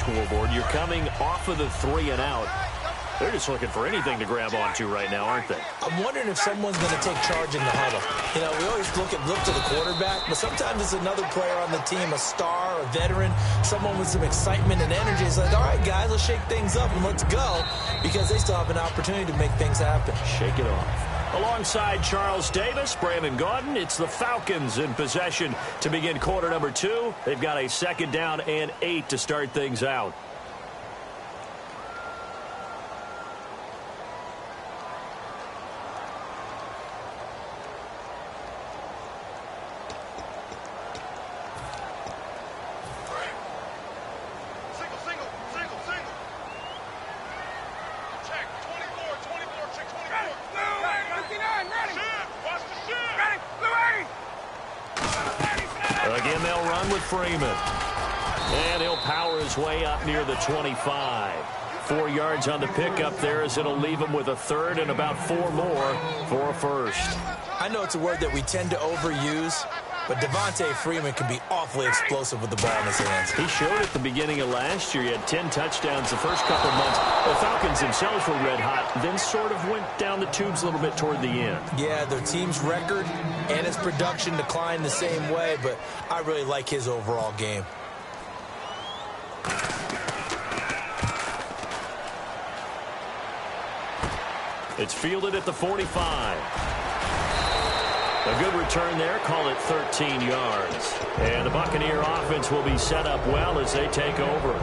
scoreboard. You're coming off of the 3 and out. They're just looking for anything to grab onto right now, aren't they? I'm wondering if someone's going to take charge in the huddle. You know, we always look to the quarterback, but sometimes it's another player on the team, a star, a veteran, someone with some excitement and energy. It's like, all right, guys, let's shake things up and let's go, because they still have an opportunity to make things happen. Shake it off. Alongside Charles Davis, Brandon Gaudin, it's the Falcons in possession to begin quarter number 2. They've got a 2nd down and 8 to start things out. Again, they'll run with Freeman. And he'll power his way up near the 25. 4 yards on the pickup there, as it'll leave him with a 3rd and about 4 more for a 1st. I know it's a word that we tend to overuse, but Devontae Freeman can be awfully explosive with the ball in his hands. He showed at the beginning of last year. He had 10 touchdowns the first couple of months. The Falcons themselves were red hot, then sort of went down the tubes a little bit toward the end. Yeah, their team's record and his production declined the same way, but I really like his overall game. It's fielded at the 45. A good return there. Call it 13 yards. And the Buccaneer offense will be set up well as they take over.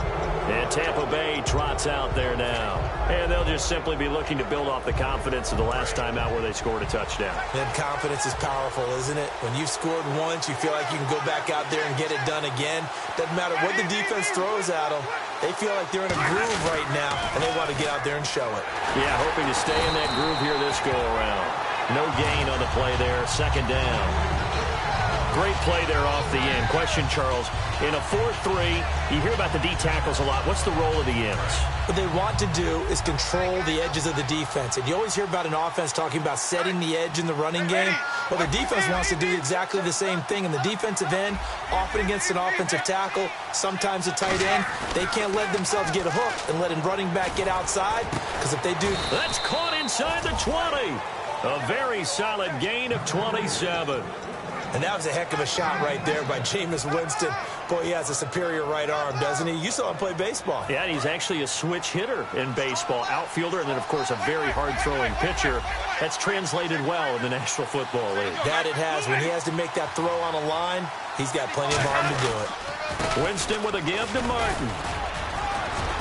And Tampa Bay trots out there now. And they'll just simply be looking to build off the confidence of the last time out where they scored a touchdown. And confidence is powerful, isn't it? When you've scored once, you feel like you can go back out there and get it done again. Doesn't matter what the defense throws at them. They feel like they're in a groove right now, and they want to get out there and show it. Yeah, hoping to stay in that groove here this go-around. No gain on the play there. 2nd down. Great play there off the end. Question, Charles. In a 4-3, you hear about the D tackles a lot. What's the role of the ends? What they want to do is control the edges of the defense. And you always hear about an offense talking about setting the edge in the running game. Well, the defense wants to do exactly the same thing. In the defensive end, often against an offensive tackle, sometimes a tight end, they can't let themselves get hooked and let a running back get outside. Because if they do... That's caught inside the 20. A very solid gain of 27. And that was a heck of a shot right there by Jameis Winston. Boy, he has a superior right arm, doesn't he? You saw him play baseball. Yeah, he's actually a switch hitter in baseball. Outfielder, and then, of course, a very hard-throwing pitcher. That's translated well in the National Football League. That it has. When he has to make that throw on a line, he's got plenty of arm to do it. Winston with a give to Martin.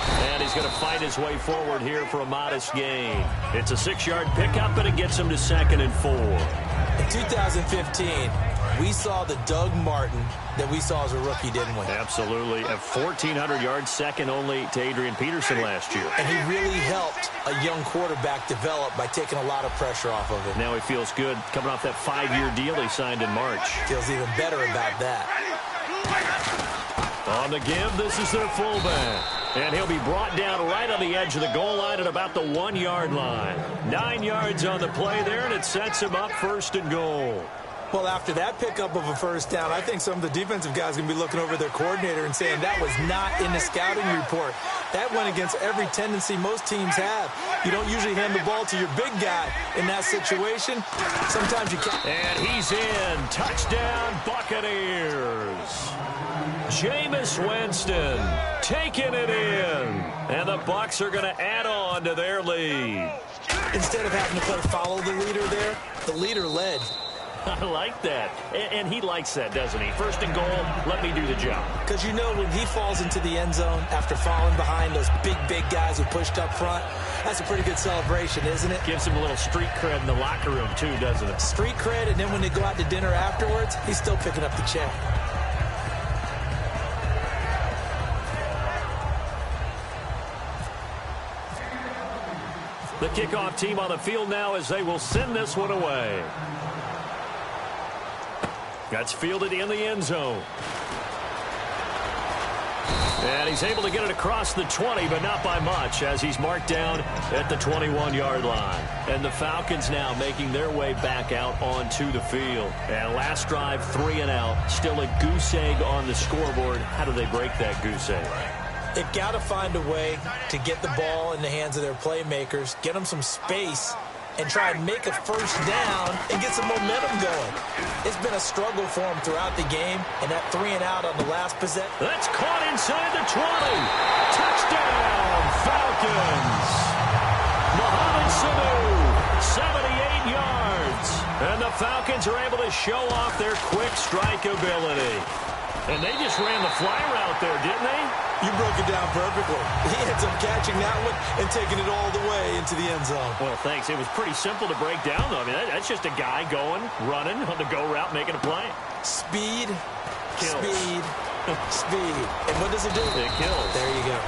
And he's going to fight his way forward here for a modest gain. It's a 6-yard pickup, and it gets him to 2nd and 4. In 2015, we saw the Doug Martin that we saw as a rookie, didn't we? Absolutely. A 1,400 yards, second only to Adrian Peterson last year. And he really helped a young quarterback develop by taking a lot of pressure off of him. Now he feels good coming off that 5-year deal he signed in March. Feels even better about that. On the give, this is their fullback. And he'll be brought down right on the edge of the goal line at about the 1-yard line. 9 yards on the play there, and it sets him up 1st and goal. Well, after that pickup of a 1st down, I think some of the defensive guys are going to be looking over their coordinator and saying that was not in the scouting report. That went against every tendency most teams have. You don't usually hand the ball to your big guy in that situation. Sometimes you can't. And he's in. Touchdown, Buccaneers. Jameis Winston taking it in. And the Bucs are going to add on to their lead. Instead of having to play follow the leader there, the leader led. I like that. And he likes that, doesn't he? 1st and goal, let me do the job. Because you know when he falls into the end zone after falling behind those big guys who pushed up front, that's a pretty good celebration, isn't it? Gives him a little street cred in the locker room, too, doesn't it? Street cred, and then when they go out to dinner afterwards, he's still picking up the check. The kickoff team on the field now as they will send this one away. That's fielded in the end zone. And he's able to get it across the 20, but not by much, as he's marked down at the 21-yard line. And the Falcons now making their way back out onto the field. And last drive, 3 and out. Still a goose egg on the scoreboard. How do they break that goose egg? They've got to find a way to get the ball in the hands of their playmakers, get them some space, and try and make a first down and get some momentum going. It's been a struggle for them throughout the game, and that 3-and-out on the last possession. That's caught inside the 20. Touchdown, Falcons. Mohamed Sanu, 78 yards. And the Falcons are able to show off their quick strike ability. And they just ran the fly route there, didn't they? You broke it down perfectly. He ends up catching that one and taking it all the way into the end zone. Well, thanks. It was pretty simple to break down, though. I mean, that's just a guy going, running on the go route, making a play. Speed, kills. Speed, speed. And what does it do? It kills. There you go.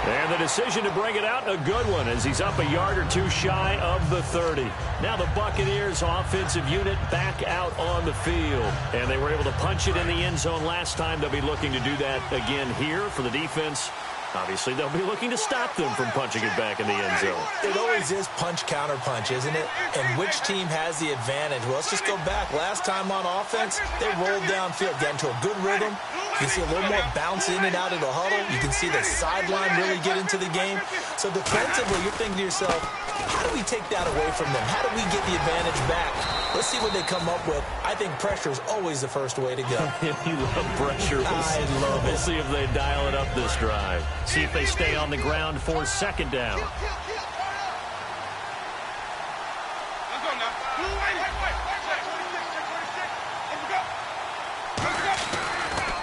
And the decision to bring it out, a good one, as he's up a yard or two shy of the 30. Now the Buccaneers offensive unit back out on the field. And they were able to punch it in the end zone last time. They'll be looking to do that again here for the defense. Obviously, they'll be looking to stop them from punching it back in the end zone. It always is punch-counter-punch, isn't it? And which team has the advantage? Well, let's just go back. Last time on offense, they rolled downfield, got into a good rhythm. You can see a little more bounce in and out of the huddle. You can see the sideline really get into the game. So defensively, you're thinking to yourself, how do we take that away from them? How do we get the advantage back? Let's see what they come up with. I think pressure is always the first way to go. You love pressure. I love it. We'll see if they dial it up this drive. See if they stay on the ground for second down.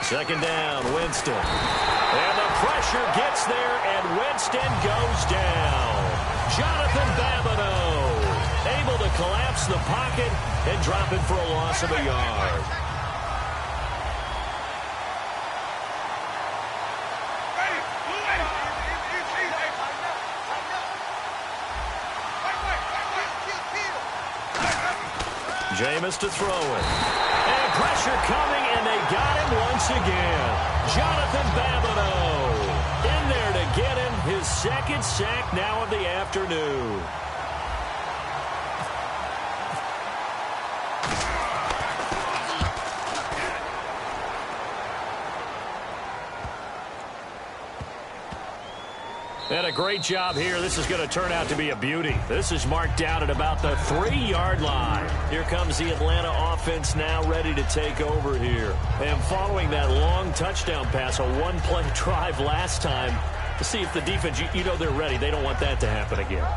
Second down, Winston. And the pressure gets there, and Winston goes down. Jonathan Babineau able to collapse the pocket and drop it for a loss of a yard. Jameis to throw it. And pressure coming, and they got him once again. Jonathan Babineau in there to get him his second sack now of the afternoon. And a great job here. This is going to turn out to be a beauty. This is marked down at about the 3-yard line. Here comes the Atlanta offense now ready to take over here. And following that long touchdown pass, a one-play drive last time, to see if the defense, you know they're ready. They don't want that to happen again.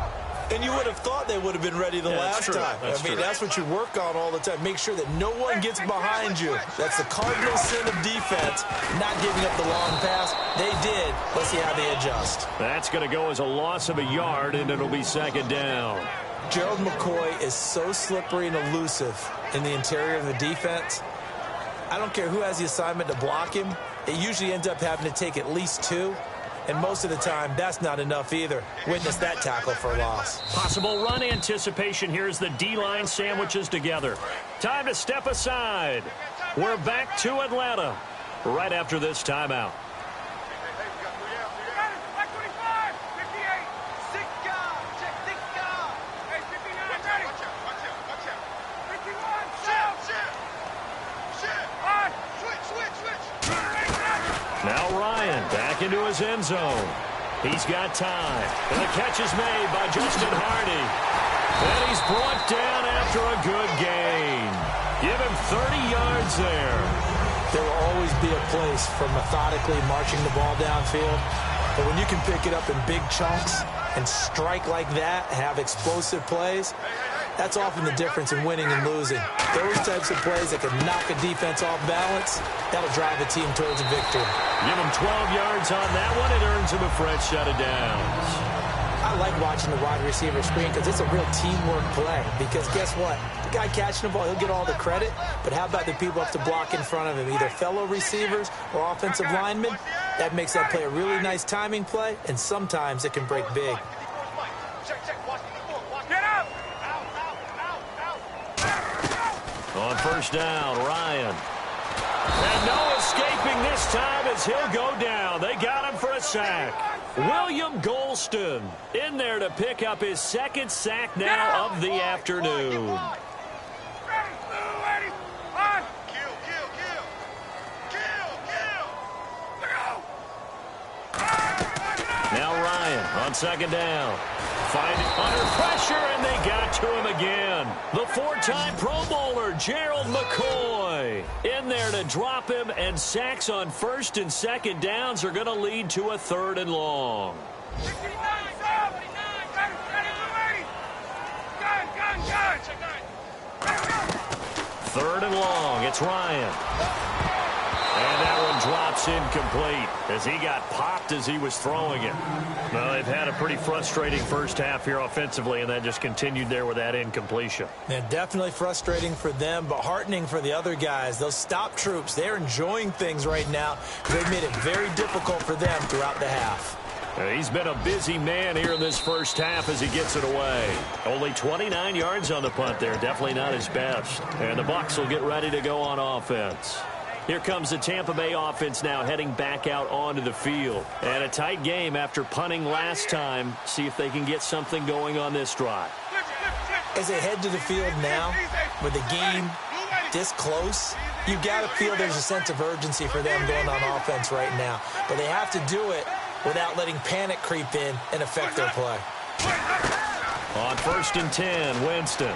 And you would have thought they would have been ready the last time. That's what you work on all the time. Make sure that no one gets behind you. That's the cardinal sin of defense, not giving up the long pass. They did. Let's see how they adjust. That's going to go as a loss of a yard, and it'll be second down. Gerald McCoy is so slippery and elusive in the interior of the defense. I don't care who has the assignment to block him. It usually ends up having to take at least 2. And most of the time, that's not enough either. Witness that tackle for a loss. Possible run anticipation here as the D-line sandwiches together. Time to step aside. We're back to Atlanta right after this timeout. Now Ryan back into his end zone. He's got time. And the catch is made by Justin Hardy. And he's brought down after a good gain. Give him 30 yards there. There will always be a place for methodically marching the ball downfield. But when you can pick it up in big chunks and strike like that, have explosive plays, that's often the difference in winning and losing. Those types of plays that can knock a defense off balance, that'll drive a team towards a victory. Give him 12 yards on that one. It earns him a fresh set of downs. I like watching the wide receiver screen because it's a real teamwork play. Because guess what? The guy catching the ball, he'll get all the credit. But how about the people up to block in front of him, either fellow receivers or offensive linemen? That makes that play a really nice timing play, and sometimes it can break big. On first down, Ryan. And no escaping this time as he'll go down. They got him for a sack. William Golston in there to pick up his second sack now of the afternoon. On second down. Find it under pressure, and they got to him again. The four-time Pro Bowler, Gerald McCoy, in there to drop him, and sacks on first and second downs are going to lead to a 3rd and long. Third and long. It's Ryan. And that one drops incomplete as he got popped as he was throwing it. Well, they've had a pretty frustrating first half here offensively, and that just continued there with that incompletion. Yeah, definitely frustrating for them, but heartening for the other guys. Those stop troops, they're enjoying things right now. They've made it very difficult for them throughout the half. He's been a busy man here in this first half as he gets it away. Only 29 yards on the punt there. Definitely not his best. And the Bucs will get ready to go on offense. Here comes the Tampa Bay offense now heading back out onto the field. And a tight game after punting last time. See if they can get something going on this drive. As they head to the field now, with the game this close, you've got to feel there's a sense of urgency for them going on offense right now. But they have to do it without letting panic creep in and affect their play. On 1st and 10, Winston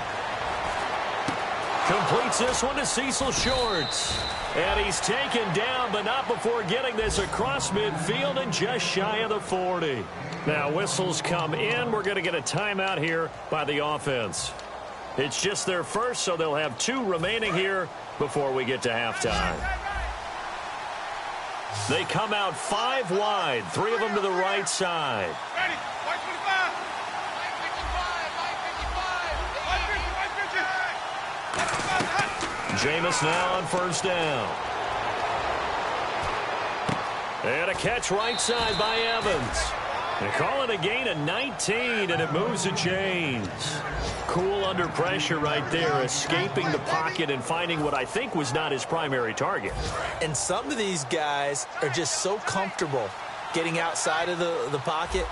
completes this one to Cecil Shorts. And he's taken down, but not before getting this across midfield and just shy of the 40. Now whistles come in. We're going to get a timeout here by the offense. It's just their first, so they'll have 2 remaining here before we get to halftime. They come out 5 wide, 3 of them to the right side. Jameis now on 1st down. And a catch right side by Evans. They call it a gain of 19, and it moves the chains. Cool under pressure right there, escaping the pocket and finding what I think was not his primary target. And some of these guys are just so comfortable getting outside of the pocket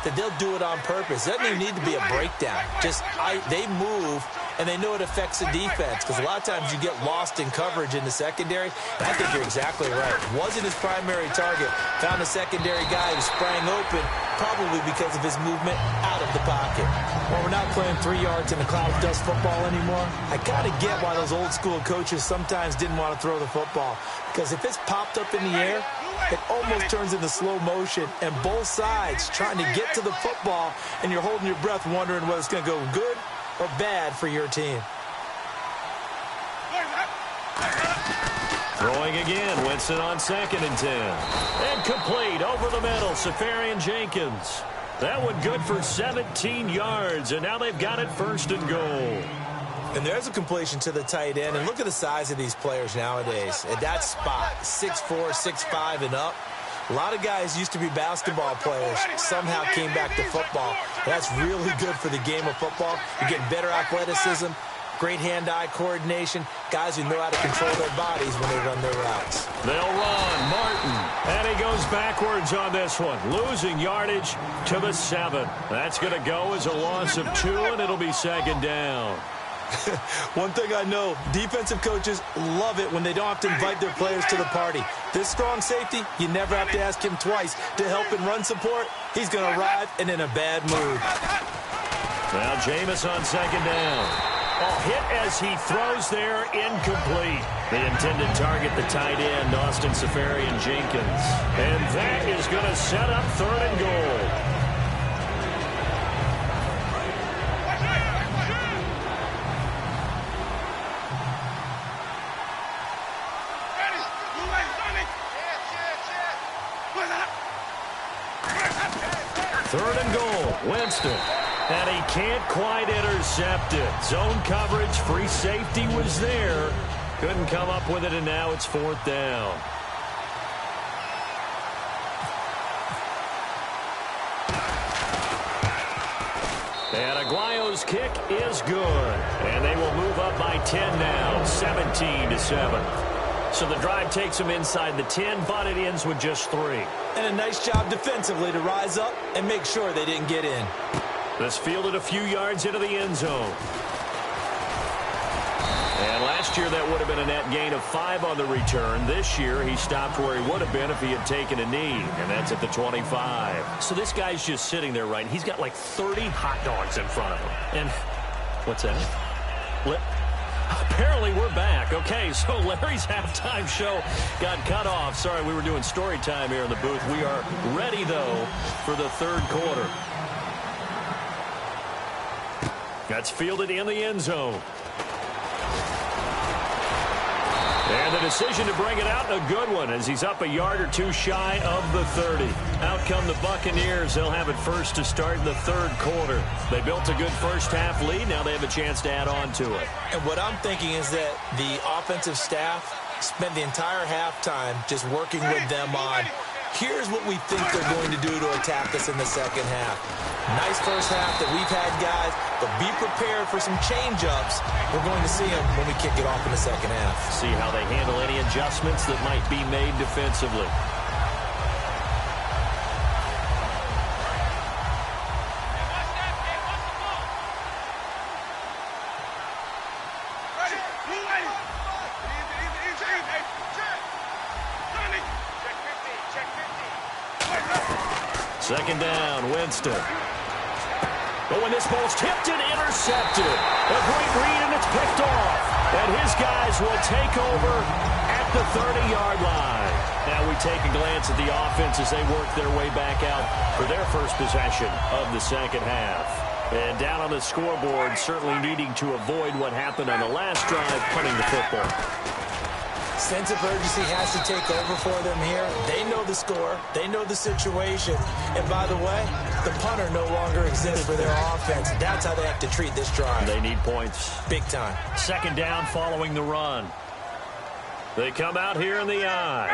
that they'll do it on purpose. It doesn't even need to be a breakdown. They move, and they know it affects the defense, because a lot of times you get lost in coverage in the secondary. And I think you're exactly right. Wasn't his primary target. Found a secondary guy who sprang open, probably because of his movement out of the pocket. Well, we're not playing 3 yards in a cloud of dust football anymore. I got to get why those old school coaches sometimes didn't want to throw the football, because if it's popped up in the air, it almost turns into slow motion, and both sides trying to get to the football, and you're holding your breath wondering whether it's going to go good or bad for your team. Throwing again, Winston on 2nd and 10. And complete over the middle, Safarian Jenkins. That one good for 17 yards, and now they've got it 1st and goal. And there's a completion to the tight end. And look at the size of these players nowadays. At that spot, 6'4", 6'5", and up. A lot of guys used to be basketball players, somehow came back to football. That's really good for the game of football. You're getting better athleticism, great hand-eye coordination, guys who know how to control their bodies when they run their routes. They'll run. Martin. And he goes backwards on this one, losing yardage to the 7. That's going to go as a loss of 2, and it'll be 2nd down. One thing I know, defensive coaches love it when they don't have to invite their players to the party. This strong safety, you never have to ask him twice to help in run support. He's going to arrive and in a bad mood. Now Jameis on 2nd down. Hit as he throws there, incomplete. The intended target, the tight end, Austin Safarian Jenkins. And that is going to set up 3rd and goal. Third and goal, Winston. And he can't quite intercept it. Zone coverage, free safety was there. Couldn't come up with it, and now it's 4th down. And Aguayo's kick is good. And they will move up by 10 now, 17-7. So the drive takes them inside the 10, but it ends with just 3. And a nice job defensively to rise up and make sure they didn't get in. This fielded a few yards into the end zone. And last year, that would have been a net gain of 5 on the return. This year, he stopped where he would have been if he had taken a knee, and that's at the 25. So this guy's just sitting there, right? He's got like 30 hot dogs in front of him. And what's that? Apparently, we're back. Okay, so Larry's halftime show got cut off. Sorry, we were doing story time here in the booth. We are ready, though, for the third quarter. That's fielded in the end zone. And the decision to bring it out, a good one, as he's up a yard or two shy of the 30. Out come the Buccaneers. They'll have it first to start in the third quarter. They built a good first-half lead. Now they have a chance to add on to it. And what I'm thinking is that the offensive staff spent the entire halftime just working with them on, here's what we think they're going to do to attack us in the second half. Nice first half that we've had, guys, but be prepared for some change-ups. We're going to see them when we kick it off in the second half. See how they handle any adjustments that might be made defensively. Second down, Winston. But when this ball's tipped and intercepted, a great read, and it's picked off. And his guys will take over at the 30-yard line. Now we take a glance at the offense as they work their way back out for their first possession of the second half. And down on the scoreboard, certainly needing to avoid what happened on the last drive, punting the football. Sense of urgency has to take over for them here. They know the score. They know the situation. And by the way, the punter no longer exists for their offense. That's how they have to treat this drive. They need points. Big time. Second down following the run. They come out here in the eye.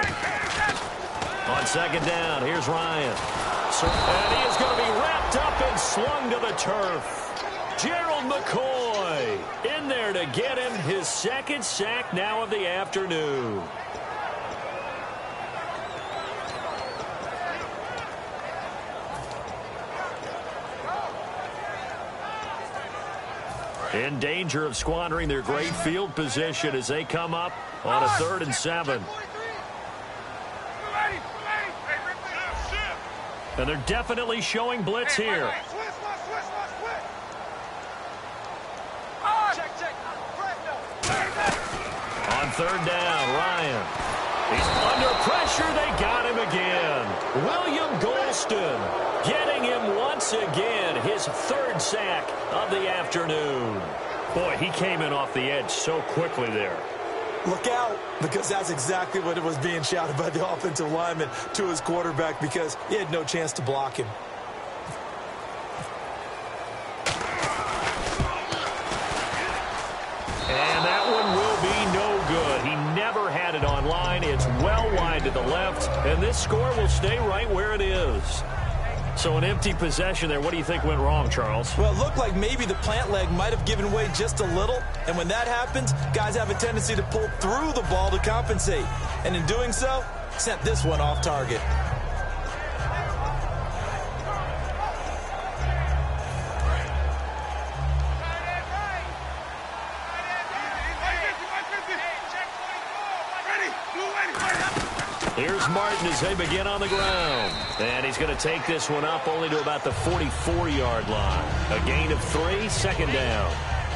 On second down, here's Ryan. And he is going to be wrapped up and slung to the turf. Gerald McCoy in there to get him his second sack now of the afternoon. In danger of squandering their great field position as they come up on a 3rd and 7. And they're definitely showing blitz here. On third down, Ryan. He's under pressure. They got him again. William Golston getting him once again. His 3rd sack of the afternoon. Boy, he came in off the edge so quickly there. Look out, because that's exactly what it was being shouted by the offensive lineman to his quarterback, because he had no chance to block him. And that one will be no good. He never had it on line. It's well wide to the left, and this score will stay right where it is. So an empty possession there. What do you think went wrong, Charles? Well, it looked like maybe the plant leg might have given way just a little, and when that happens, guys have a tendency to pull through the ball to compensate, and in doing so, sent this one off target. Here's Martin as they begin on the ground. And he's going to take this one up only to about the 44-yard line. A gain of 3, second down.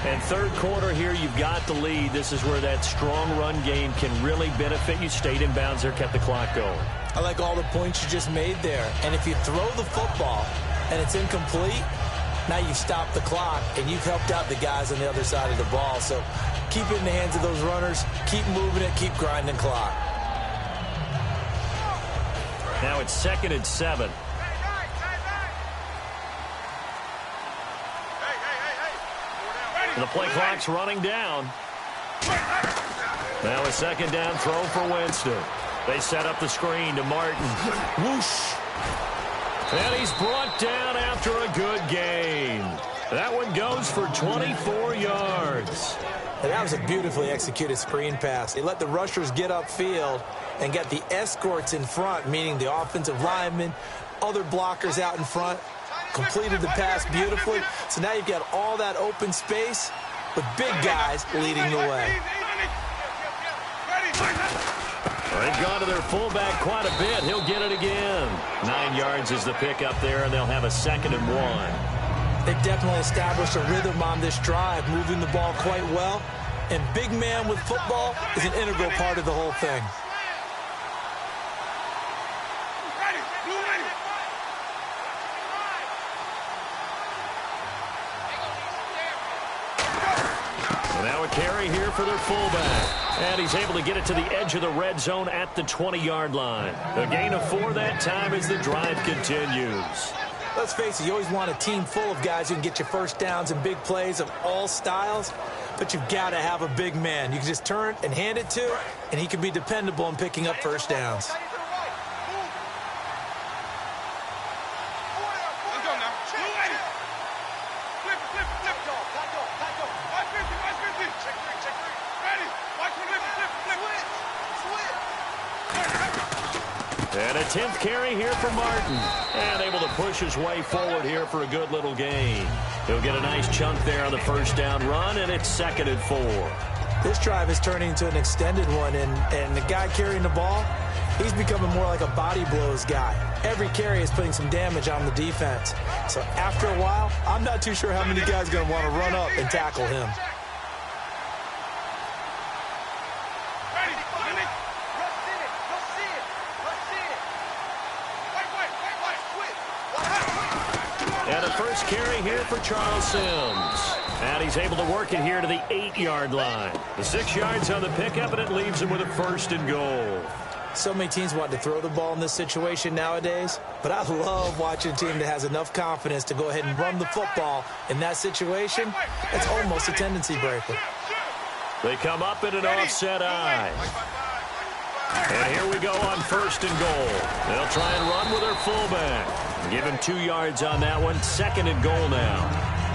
And third quarter here, you've got the lead. This is where that strong run game can really benefit you. Stayed in bounds there, kept the clock going. I like all the points you just made there. And if you throw the football and it's incomplete, now you've stopped the clock and you've helped out the guys on the other side of the ball. So keep it in the hands of those runners. Keep moving it. Keep grinding clock. Now it's 2nd and 7. The play clock's running down. Now a second down throw for Winston. They set up the screen to Martin. Whoosh. And he's brought down after a good gain. That one goes for 24 yards. And that was a beautifully executed screen pass. They let the rushers get upfield and get the escorts in front, meaning the offensive linemen, other blockers out in front, completed the pass beautifully. So now you've got all that open space, with big guys leading the way. They've gone to their fullback quite a bit. He'll get it again. 9 yards is the pickup there, and they'll have a 2nd and 1. They've definitely established a rhythm on this drive, moving the ball quite well. And big man with football is an integral part of the whole thing. Now a carry here for their fullback. And he's able to get it to the edge of the red zone at the 20-yard line. A gain of 4 that time as the drive continues. Let's face it, you always want a team full of guys who can get you first downs and big plays of all styles, but you've got to have a big man. You can just turn and hand it to, and he can be dependable in picking up first downs. And a 10th carry here for Martin. And able to push his way forward here for a good little gain. He'll get a nice chunk there on the first down run, and it's 2nd and 4. This drive is turning into an extended one, and the guy carrying the ball, he's becoming more like a body blows guy. Every carry is putting some damage on the defense. So after a while, I'm not too sure how many guys are going to want to run up and tackle him. And a first carry here for Charles Sims. And he's able to work it here to the 8-yard line. The 6 yards on the pickup, and it leaves him with a 1st and goal. So many teams want to throw the ball in this situation nowadays, but I love watching a team that has enough confidence to go ahead and run the football in that situation. It's almost a tendency breaker. They come up in an offset eye. And here we go on 1st and goal. They'll try and run with their fullback. Give him 2 yards on that one. 2nd and goal now.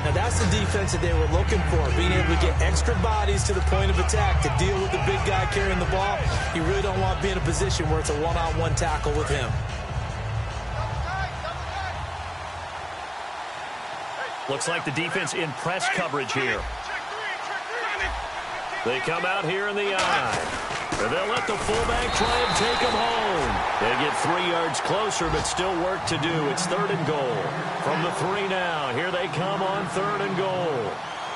Now that's the defense that they were looking for, being able to get extra bodies to the point of attack to deal with the big guy carrying the ball. You really don't want to be in a position where it's a one-on-one tackle with him. Looks like the defense in press coverage here. They come out here in the eye. And they'll let the fullback try and take him home. They get 3 yards closer, but still work to do. It's 3rd and goal. From the 3 now. Here they come on 3rd and goal.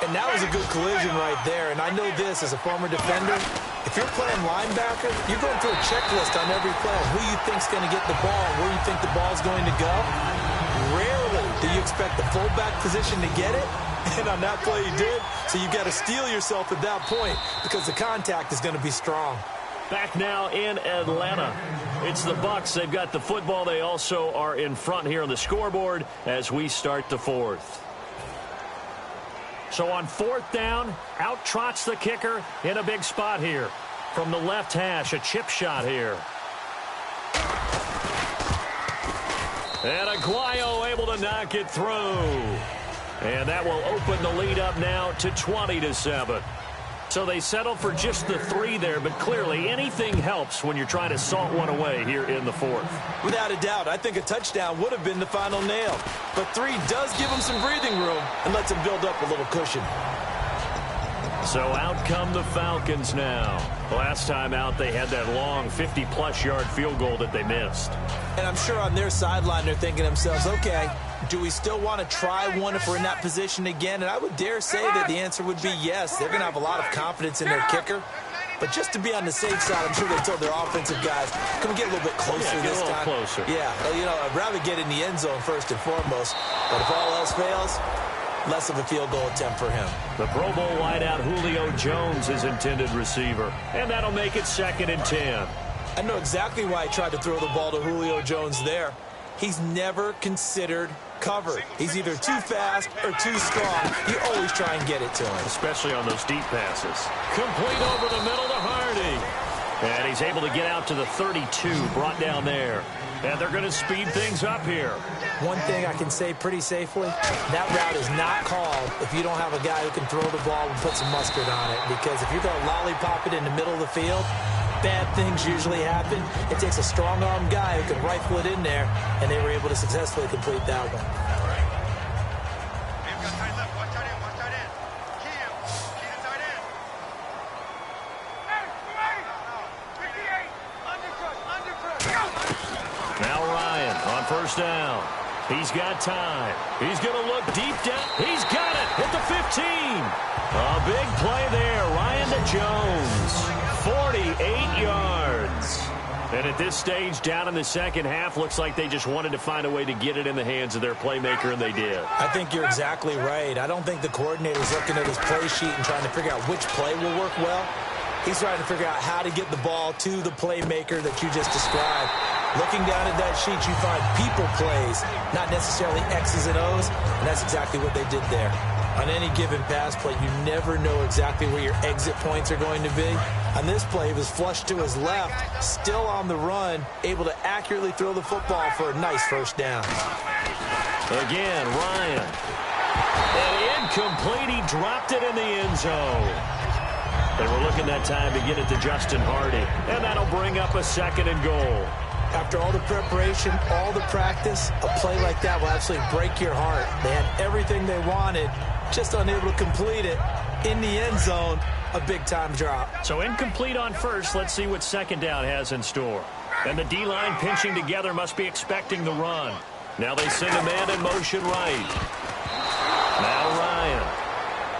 And that was a good collision right there. And I know this as a former defender. If you're playing linebacker, you're going through a checklist on every play. Who you think's going to get the ball, where you think the ball's going to go. Rarely do you expect the fullback position to get it. And on that play he did. So you've got to steel yourself at that point because the contact is going to be strong. Back now in Atlanta. It's the Bucs. They've got the football. They also are in front here on the scoreboard as we start the 4th. So on 4th down, out trots the kicker in a big spot here. From the left hash, a chip shot here. And Aguayo able to knock it through. And that will open the lead up now to 20-7. So they settle for just the 3 there, but clearly anything helps when you're trying to salt one away here in the 4th. Without a doubt, I think a touchdown would have been the final nail. But 3 does give them some breathing room and lets them build up a little cushion. So out come the Falcons now. Last time out, they had that long 50-plus yard field goal that they missed. And I'm sure on their sideline they're thinking to themselves, okay, do we still want to try one if we're in that position again? And I would dare say that the answer would be yes. They're going to have a lot of confidence in their kicker. But just to be on the safe side, I'm sure they told their offensive guys, can we get a little bit closer this time? Closer. Yeah, you know, I'd rather get in the end zone first and foremost. But if all else fails, less of a field goal attempt for him. The Pro Bowl wideout Julio Jones is intended receiver. And that'll make it 2nd and 10. I know exactly why he tried to throw the ball to Julio Jones there. He's never considered covered. He's either too fast or too strong. You always try and get it to him. Especially on those deep passes. Complete over the middle to Hardy. And he's able to get out to the 32, brought down there. And they're going to speed things up here. One thing I can say pretty safely, that route is not called if you don't have a guy who can throw the ball and put some mustard on it. Because if you're going to lollipop it in the middle of the field, bad things usually happen. It takes a strong-arm guy who can rifle it in there, and they were able to successfully complete that one. first down. He's got time. He's going to look deep down. He's got it at the 15. A big play there. Ryan to Jones. 48 yards. And at this stage, down in the second half, looks like they just wanted to find a way to get it in the hands of their playmaker, and they did. I think you're exactly right. I don't think the coordinator's looking at his play sheet and trying to figure out which play will work well. He's trying to figure out how to get the ball to the playmaker that you just described. Looking down at that sheet, you find people plays, not necessarily X's and O's, and that's exactly what they did there. On any given pass play, you never know exactly where your exit points are going to be. On this play, he was flushed to his left, still on the run, able to accurately throw the football for a nice first down. Again, Ryan. And incomplete. He dropped it in the end zone. They were looking that time to get it to Justin Hardy, and that'll bring up a second and goal. After all the preparation, all the practice, a play like that will absolutely break your heart. They had everything they wanted, just unable to complete it. In the end zone, a big-time drop. So incomplete on first. Let's see what second down has in store. And the D-line pinching together must be expecting the run. Now they send a man in motion right. Now Ryan.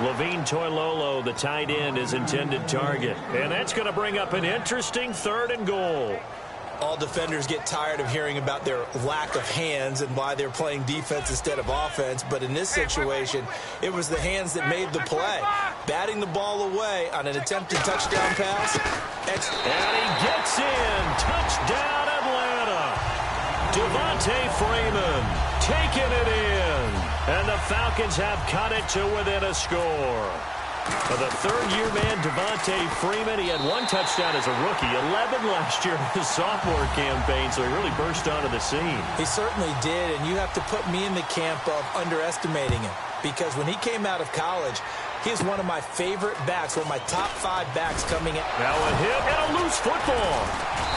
Levine Toilolo, the tight end, is intended target. And that's going to bring up an interesting third and goal. All defenders get tired of hearing about their lack of hands and why they're playing defense instead of offense. But in this situation, it was the hands that made the play. Batting the ball away on an attempted touchdown pass. And he gets in. Touchdown, Atlanta. Devontae Freeman taking it in. And the Falcons have cut it to within a score. For the third-year man, Devontae Freeman, he had one touchdown as a rookie, 11 last year in his sophomore campaign, so he really burst onto the scene. He certainly did, and you have to put me in the camp of underestimating him, because when he came out of college, he is one of my favorite backs, one of my top 5 backs coming in. Now a hit and a loose football,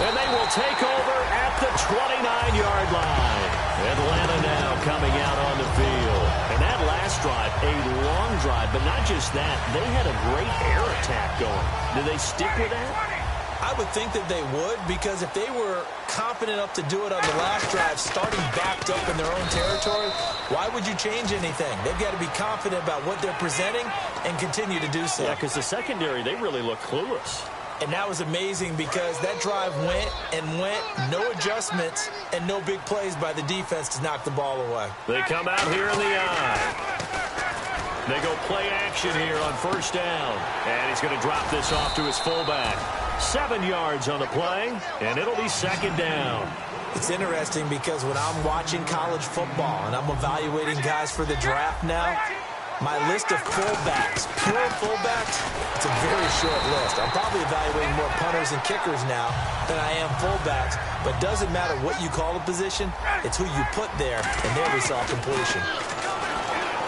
and they will take over at the 29-yard line. Atlanta now coming out on the field. And that last drive, a long drive, but not just that. They had a great air attack going. Do they stick with that? I would think that they would, because if they were confident enough to do it on the last drive, starting backed up in their own territory, why would you change anything? They've got to be confident about what they're presenting and continue to do so. Yeah, because the secondary, they really look clueless. And that was amazing because that drive went and went, no adjustments, and no big plays by the defense to knock the ball away. They come out here in the eye. They go play action here on first down. And he's going to drop this off to his fullback. 7 yards on the play, and it'll be second down. It's interesting because when I'm watching college football and I'm evaluating guys for the draft now, my list of fullbacks, pure fullbacks, it's a very short list. I'm probably evaluating more punters and kickers now than I am fullbacks, but it doesn't matter what you call a position, it's who you put there, and there we saw completion.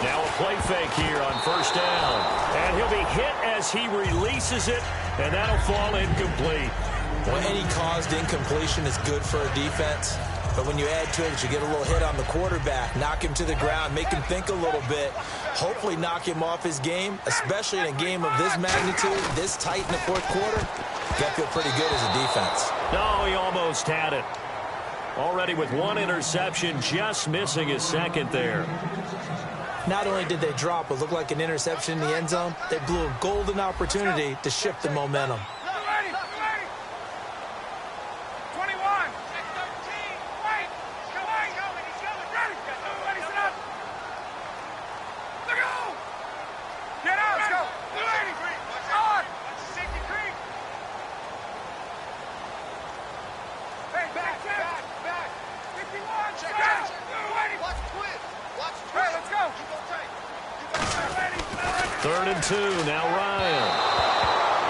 Now a play fake here on first down, and he'll be hit as he releases it, and that'll fall incomplete. Well, any caused incompletion is good for a defense. But when you add to it, you get a little hit on the quarterback, knock him to the ground, make him think a little bit, hopefully knock him off his game, especially in a game of this magnitude, this tight in the fourth quarter. You got to feel pretty good as a defense. No, he almost had it. Already with one interception, just missing his second there. Not only did they drop what looked like an interception in the end zone, they blew a golden opportunity to shift the momentum. Third and 2, now Ryan.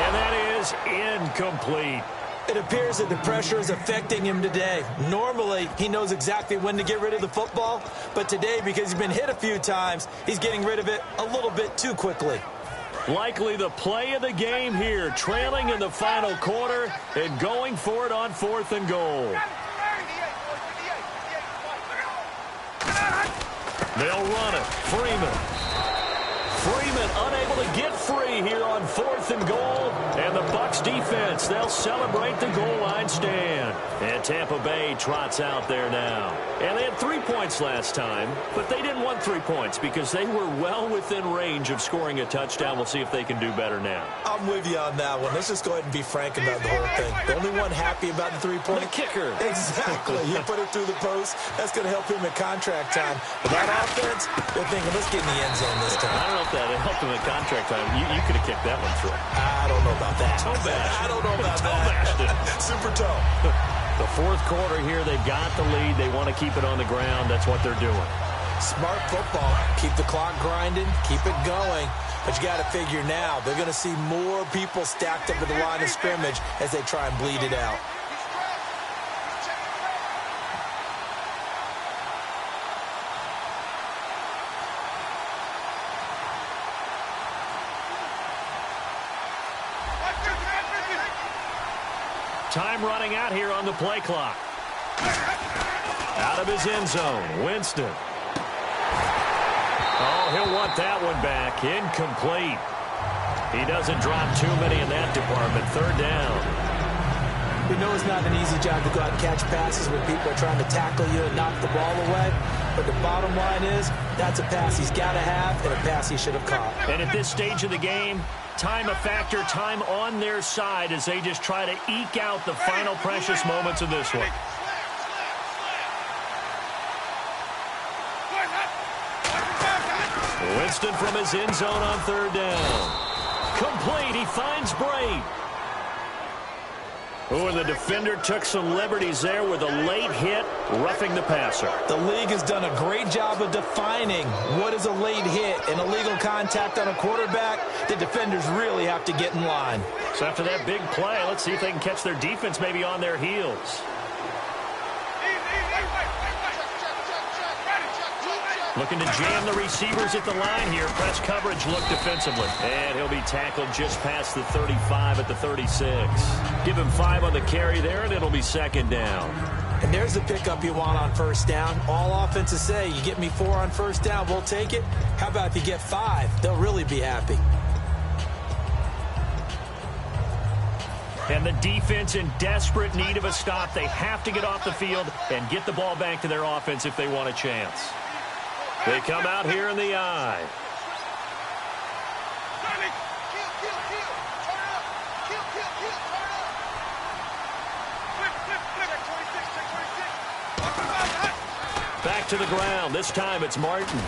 And that is incomplete. It appears that the pressure is affecting him today. Normally, he knows exactly when to get rid of the football, but today, because he's been hit a few times, he's getting rid of it a little bit too quickly. Likely the play of the game here, trailing in the final quarter and going for it on 4th and goal. They'll run it. Freeman. Freeman unable to get free here on 4th and goal. And the Bucs defense, they'll celebrate the goal line stand. And Tampa Bay trots out there now. And they had 3 points last time, but they didn't want 3 points because they were well within range of scoring a touchdown. We'll see if they can do better now. I'm with you on that one. Let's just go ahead and be frank about the whole thing. The only one happy about the 3-point. The kicker. Exactly. You put it through the post. That's going to help him in contract time. But that offense, they're thinking, let's get in the end zone this time. I don't know if that helped him in contract time. You could have kicked that one through. I don't know about that. I don't know about that. Bashed it. Super toe. The fourth quarter here, they've got the lead. They want to keep it on the ground. That's what they're doing. Smart football. Keep the clock grinding. Keep it going. But you got to figure now, they're going to see more people stacked up at the line of scrimmage as they try and bleed it out. Time running out here on the play clock. Out of his end zone, Winston. Oh, he'll want that one back. Incomplete. He doesn't drop too many in that department. 3rd down. We know it's not an easy job to go out and catch passes when people are trying to tackle you and knock the ball away. But the bottom line is, that's a pass he's got to have and a pass he should have caught. And at this stage of the game, time a factor, time on their side as they just try to eke out the final precious moments of this one. Winston from his end zone on 3rd down. Complete. He finds Bray. Oh, and the defender took some liberties there with a late hit, roughing the passer. The league has done a great job of defining what is a late hit and illegal contact on a quarterback. The defenders really have to get in line. So after that big play, let's see if they can catch their defense maybe on their heels. Looking to jam the receivers at the line here. Press coverage look defensively. And he'll be tackled just past the 35 at the 36. Give him 5 on the carry there, and it'll be 2nd down. And there's the pickup you want on 1st down. All offenses say, you get me 4 on 1st down, we'll take it. How about if you get 5? They'll really be happy. And the defense in desperate need of a stop. They have to get off the field and get the ball back to their offense if they want a chance. They come out here in the eye. Back to the ground. This time it's Martin.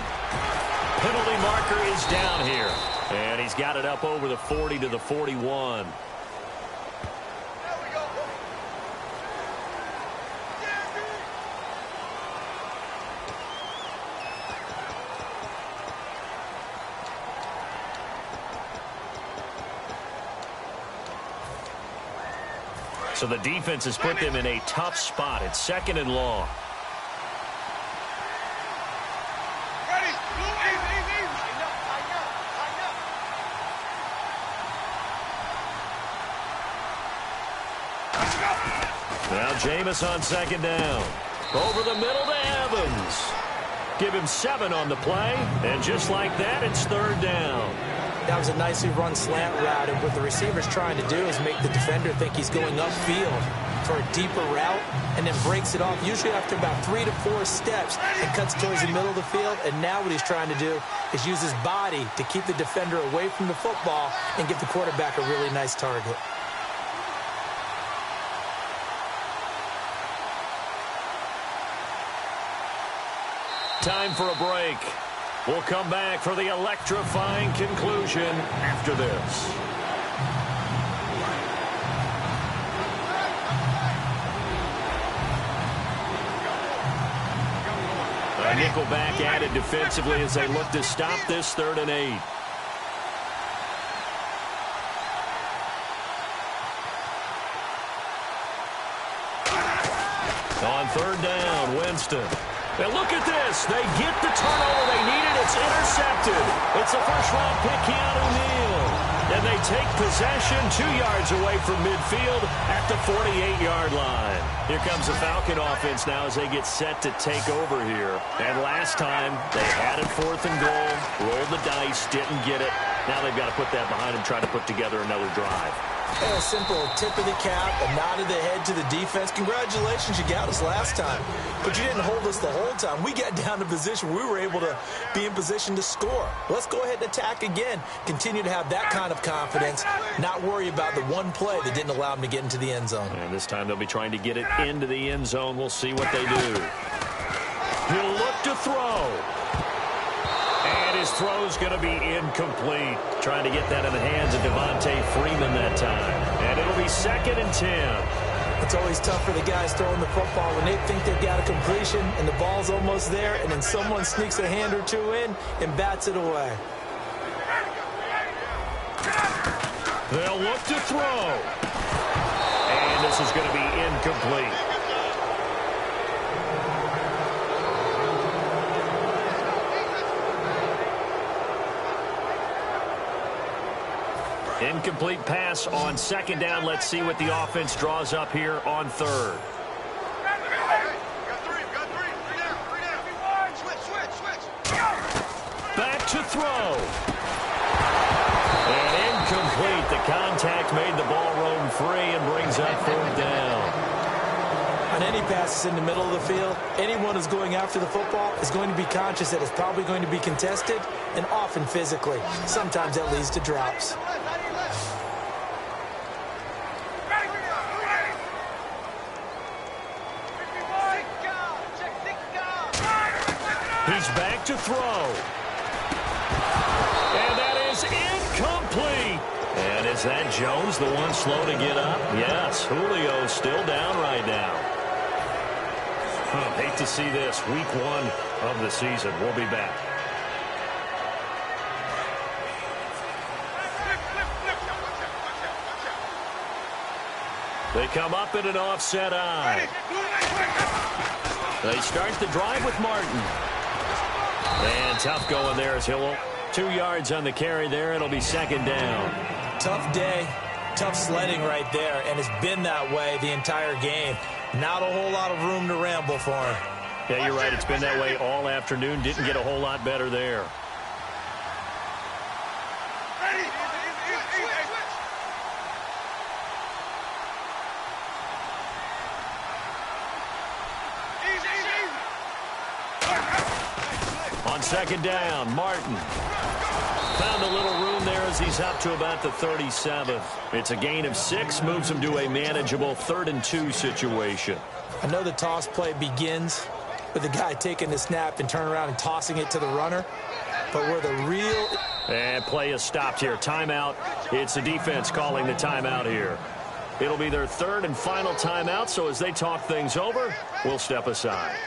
Penalty marker is down here. And he's got it up over the 40 to the 41. So the defense has put them in a tough spot. It's 2nd and long. Now Jameis on 2nd down. Over the middle to Evans. Give him 7 on the play. And just like that, it's 3rd down. That was a nicely run slant route, and what the receiver's trying to do is make the defender think he's going upfield for a deeper route, and then breaks it off, usually after about 3 to 4 steps, and cuts towards the middle of the field. And now what he's trying to do is use his body to keep the defender away from the football and give the quarterback a really nice target. Time for a break. We'll come back for the electrifying conclusion after this. A nickelback added defensively as they look to stop this 3rd and 8. On 3rd down, Winston. And look at this. They get the turnover they needed. It's intercepted. It's a first-round pick, Keanu Neal. And they take possession 2 yards away from midfield at the 48-yard line. Here comes the Falcon offense now as they get set to take over here. And last time, they had it 4th and goal, rolled the dice, didn't get it. Now they've got to put that behind them, try to put together another drive. And a simple tip of the cap, a nod of the head to the defense. Congratulations, you got us last time. But you didn't hold us the whole time. We got down to position. We were able to be in position to score. Let's go ahead and attack again. Continue to have that kind of confidence. Not worry about the one play that didn't allow them to get into the end zone. And this time they'll be trying to get it into the end zone. We'll see what they do. He'll look to throw. And his throw's going to be incomplete. Trying to get that in the hands of Devontae Freeman that time. And it'll be 2nd and 10. It's always tough for the guys throwing the football when they think they've got a completion and the ball's almost there, and then someone sneaks a hand or two in and bats it away. They'll look to throw. And this is going to be incomplete. Incomplete pass on 2nd down. Let's see what the offense draws up here on 3rd. Back to throw. And incomplete. The contact made the ball roam free and brings up 4th down. On any passes in the middle of the field, anyone who's going after the football is going to be conscious that it's probably going to be contested, and often physically. Sometimes that leads to drops. He's back to throw. And that is incomplete. And is that Jones, the one slow to get up? Yes, Julio's still down right now. Hate to see this. Week 1 of the season. We'll be back. They come up in an offset eye. They start the drive with Martin. And tough going there as Hill. 2 yards on the carry there. It'll be 2nd down. Tough day. Tough sledding right there. And it's been that way the entire game. Not a whole lot of room to ramble for him. Yeah, you're right. It's been that way all afternoon. Didn't get a whole lot better there. On 2nd down, Martin. Found a little room there as he's up to about the 37th. It's a gain of 6, moves him to a manageable 3rd and 2 situation. I know the toss play begins with the guy taking the snap and turning around and tossing it to the runner. But where the real... And play is stopped here. Timeout. It's the defense calling the timeout here. It'll be their 3rd and final timeout, so as they talk things over, we'll step aside.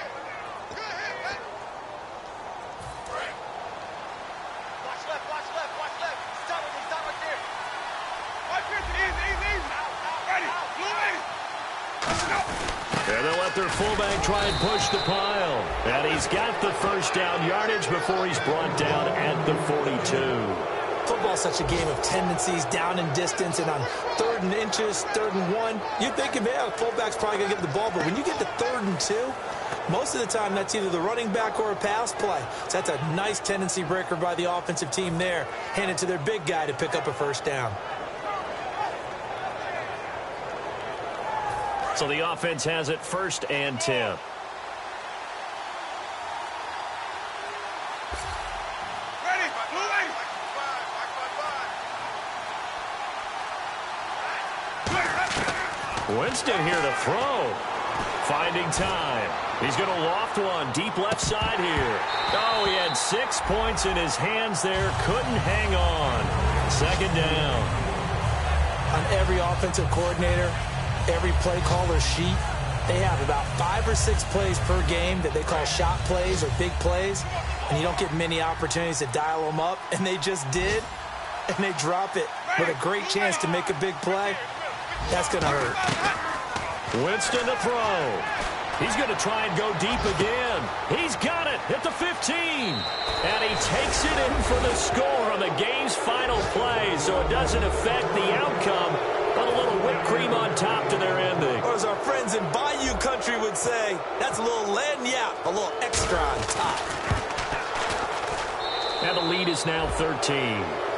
And they'll let their fullback try and push the pile. And he's got the 1st down yardage before he's brought down at the 42. Football's such a game of tendencies, down and distance, and on 3rd and inches, 3rd and 1, you're thinking, man, the fullback's probably going to get the ball. But when you get to 3rd and 2, most of the time that's either the running back or a pass play. So that's a nice tendency breaker by the offensive team there. Hand it to their big guy to pick up a 1st down. So the offense has it 1st and 10. Winston here to throw. Finding time. He's going to loft one deep left side here. Oh, he had 6 points in his hands there. Couldn't hang on. 2nd down. On every offensive coordinator, every play caller sheet, they have about 5 or 6 plays per game that they call shot plays or big plays, and you don't get many opportunities to dial them up, and they just did, and they drop it with a great chance to make a big play. That's going to hurt. Winston to throw. He's going to try and go deep again. He's got it at the 15, and he takes it in for the score from the game's final play, so it doesn't affect the outcome, but a little whipped cream on top to their ending. Or as our friends in Bayou Country would say, that's a little lagniappe, a little extra on top. And the lead is now 13.